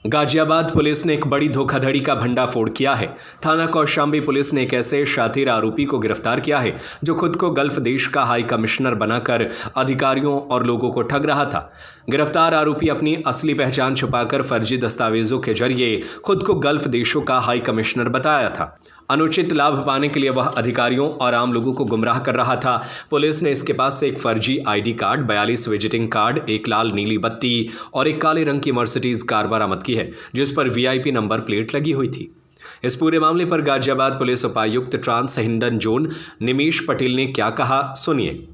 Ghaziabad police ने एक बड़ी धोखाधड़ी का भंडाफोड़ किया है। थाना कौशांबी पुलिस ने एक ऐसे शातिर आरोपी को गिरफ्तार किया है जो खुद को गल्फ देश का हाई कमिश्नर बनाकर अधिकारियों और लोगों को ठग रहा था। गिरफ्तार आरोपी अपनी असली पहचान छुपाकर फर्जी दस्तावेजों के जरिए खुद को गल्फ देशों का हाई कमिश्नर बताया था। अनुचित लाभ पाने के लिए वह अधिकारियों और आम लोगों को गुमराह कर रहा था। पुलिस ने इसके पास से एक फर्जी आईडी कार्ड, 42 विजिटिंग कार्ड, एक लाल नीली बत्ती और एक काले रंग की मर्सिडीज कार बरामद की है, जिस पर वीआईपी नंबर प्लेट लगी हुई थी। इस पूरे मामले पर गाजियाबाद पुलिस उपायुक्त ट्रांस हिंडन जोन निमेश पटेल ने क्या कहा, सुनिए।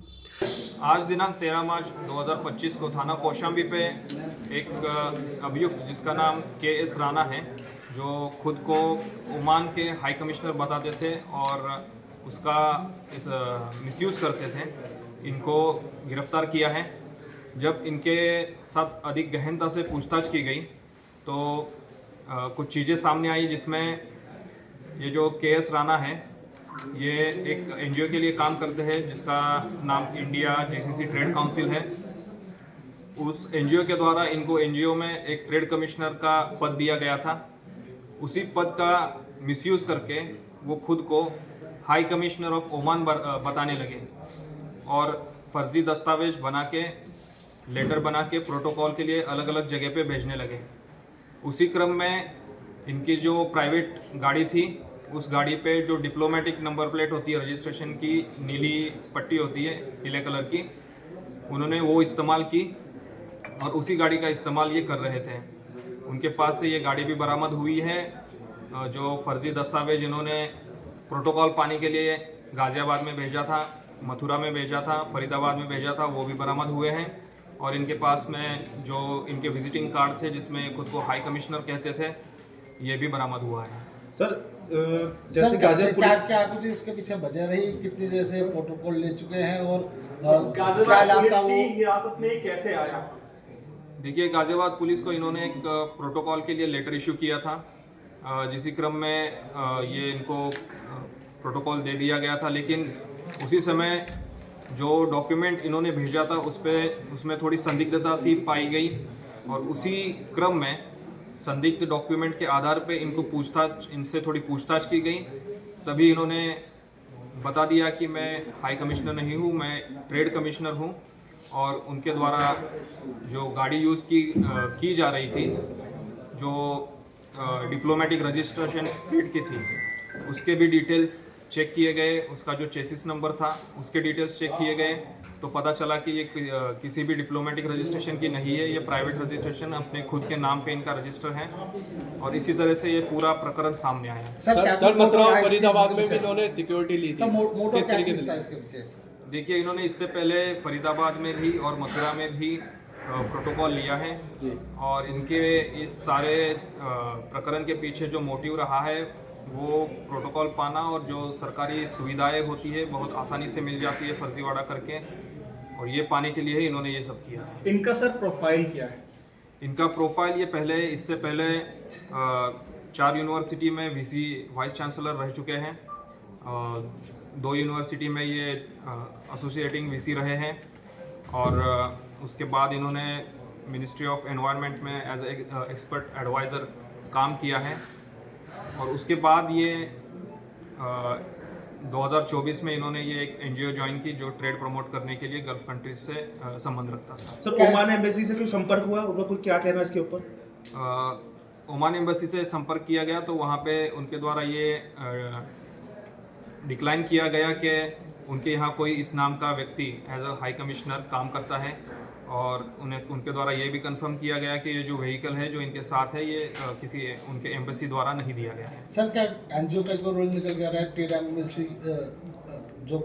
आज दिनांक 13 मार्च 2025 को थाना कौशांबी पे एक अभियुक्त जिसका नाम के.एस. राणा है, जो खुद को ओमान के हाई कमिश्नर बताते थे और उसका मिसयूज़ करते थे, इनको गिरफ्तार किया है। जब इनके साथ अधिक गहनता से पूछताछ की गई तो कुछ चीज़ें सामने आई, जिसमें ये जो के.एस. राणा है ये एक एनजीओ के लिए काम करते हैं जिसका नाम इंडिया जीसीसी ट्रेड काउंसिल है। उस एनजीओ के द्वारा इनको एनजीओ में एक ट्रेड कमिश्नर का पद दिया गया था। उसी पद का मिसयूज़ करके वो खुद को हाई कमिश्नर ऑफ ओमान बताने लगे और फर्जी दस्तावेज बना के, लेटर बना के प्रोटोकॉल के लिए अलग अलग जगह पे भेजने लगे। उसी क्रम में इनकी जो प्राइवेट गाड़ी थी, उस गाड़ी पे जो डिप्लोमेटिक नंबर प्लेट होती है, रजिस्ट्रेशन की नीली पट्टी होती है नीले कलर की, उन्होंने वो इस्तेमाल की और उसी गाड़ी का इस्तेमाल ये कर रहे थे। उनके पास से ये गाड़ी भी बरामद हुई है। जो फर्जी दस्तावेज इन्होंने प्रोटोकॉल पाने के लिए गाजियाबाद में भेजा था, मथुरा में भेजा था, फरीदाबाद में भेजा था, वो भी बरामद हुए हैं। और इनके पास में जो इनके विजिटिंग कार्ड थे जिसमें खुद को हाई कमिश्नर कहते थे, ये भी बरामद हुआ है। सर, जैसे क्या कुछ इसके पीछे वजह रही, कितने जैसे प्रोटोकॉल ले चुके हैं और क्या लाभ था वो हिरासत में कैसे आया? देखिए, गाजियाबाद पुलिस को इन्होंने एक प्रोटोकॉल के लिए लेटर इशू किया था, जिसी क्रम में ये इनको प्रोटोकॉल दे दिया गया था। लेकिन उसी समय जो डॉक्यूमेंट इन्होंने भेजा था उसमें थोड़ी संदिग्धता थी पाई गई और उसी क्रम में संदिग्ध डॉक्यूमेंट के आधार पे इनसे थोड़ी पूछताछ की गई। तभी इन्होंने बता दिया कि मैं हाई कमिश्नर नहीं हूँ, मैं ट्रेड कमिश्नर हूँ। और उनके द्वारा जो गाड़ी यूज़ की जा रही थी, जो डिप्लोमेटिक रजिस्ट्रेशन प्लेट की थी, उसके भी डिटेल्स चेक किए गए। उसका जो चेसिस नंबर था उसके डिटेल्स चेक किए गए तो पता चला कि ये किसी भी डिप्लोमेटिक रजिस्ट्रेशन की नहीं है, ये प्राइवेट रजिस्ट्रेशन अपने खुद के नाम पे इनका रजिस्टर है। और इसी तरह से ये पूरा प्रकरण सामने आया। सर मतलब फरीदाबाद में भी इन्होंने सिक्योरिटी ली थी। मोटो क्या चीज़ था इसके पीछे? देखिए, इन्होंने इससे पहले फरीदाबाद में भी और मथुरा में भी प्रोटोकॉल लिया है और इनके इस सारे प्रकरण के पीछे जो मोटिव रहा है वो प्रोटोकॉल पाना और जो सरकारी सुविधाएं होती है बहुत आसानी से मिल जाती है फर्जीवाड़ा करके, और ये पाने के लिए ही इन्होंने ये सब किया है। इनका सर प्रोफाइल क्या है? इनका प्रोफाइल इससे पहले 4 यूनिवर्सिटी में वीसी वाइस चांसलर रह चुके हैं, 2 यूनिवर्सिटी में ये एसोसिएटिंग वीसी रहे हैं और उसके बाद इन्होंने मिनिस्ट्री ऑफ एनवायरनमेंट में एज एक्सपर्ट एडवाइज़र काम किया है। और उसके बाद ये 2024 में इन्होंने ये एक एनजीओ ज्वाइन की जो ट्रेड प्रमोट करने के लिए गल्फ कंट्रीज से संबंध रखता था। सर, ओमान एम्बेसी से कोई संपर्क हुआ? उनका कोई क्या कहना है इसके ऊपर? ओमान एम्बेसी से संपर्क किया गया तो वहाँ पे उनके द्वारा ये डिक्लाइन किया गया कि उनके यहाँ कोई इस नाम का व्यक्ति एज अ हाई कमिश्नर काम करता है और उनके द्वारा ये भी कंफर्म किया गया कि ये जो व्हीकल है जो इनके साथ है ये किसी उनके एम्बेसी द्वारा नहीं दिया गया है। सर, क्या एनजीओ का रोल निकल गया है? ट्रेड एम्बेसी जो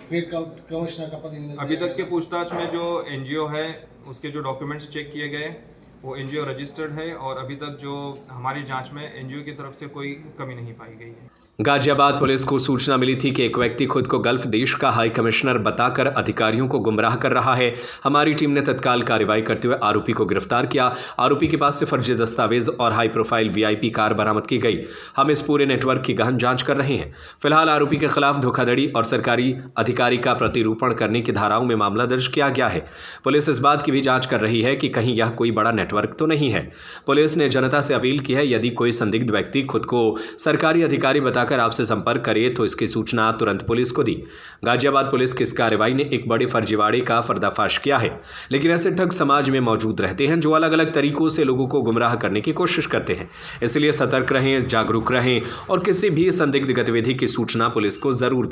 ट्रेड कमिश्नर का पद अभी तक के पूछताछ में जो एनजीओ है उसके जो डॉक्यूमेंट्स चेक किए गए वो एनजीओ रजिस्टर्ड है और अभी तक जो हमारी जांच में एनजीओ की तरफ से कोई कमी नहीं पाई गई है। गाजियाबाद पुलिस को सूचना मिली थी कि एक व्यक्ति खुद को गल्फ देश का हाई कमिश्नर बताकर अधिकारियों को गुमराह कर रहा है। हमारी टीम ने तत्काल कार्रवाई करते हुए आरोपी को गिरफ्तार किया। आरोपी के पास से फर्जी दस्तावेज और हाई प्रोफाइल वीआईपी कार बरामद की गई। हम इस पूरे नेटवर्क की गहन जांच कर रहे हैं। फिलहाल आरोपी के खिलाफ धोखाधड़ी और सरकारी अधिकारी का प्रतिरूपण करने की धाराओं में मामला दर्ज किया गया है। पुलिस इस बात की भी जांच कर रही है कि कहीं यह कोई बड़ा नेटवर्क तो नहीं है। पुलिस ने जनता से अपील की है, यदि कोई संदिग्ध व्यक्ति खुद को सरकारी अधिकारी बताकर आपसे संपर्क करे तो इसकी सूचना तुरंत पुलिस को दी। गाजियाबाद पुलिस की इस कार्रवाई ने एक बड़े फर्जीवाड़े का पर्दाफाश किया है। लेकिन ऐसे ठग समाज में मौजूद रहते हैं जो अलग अलग तरीकों से लोगों को गुमराह करने की कोशिश करते हैं। इसलिए सतर्क रहें, जागरूक रहें और किसी भी संदिग्ध गतिविधि की सूचना पुलिस को जरूर दें।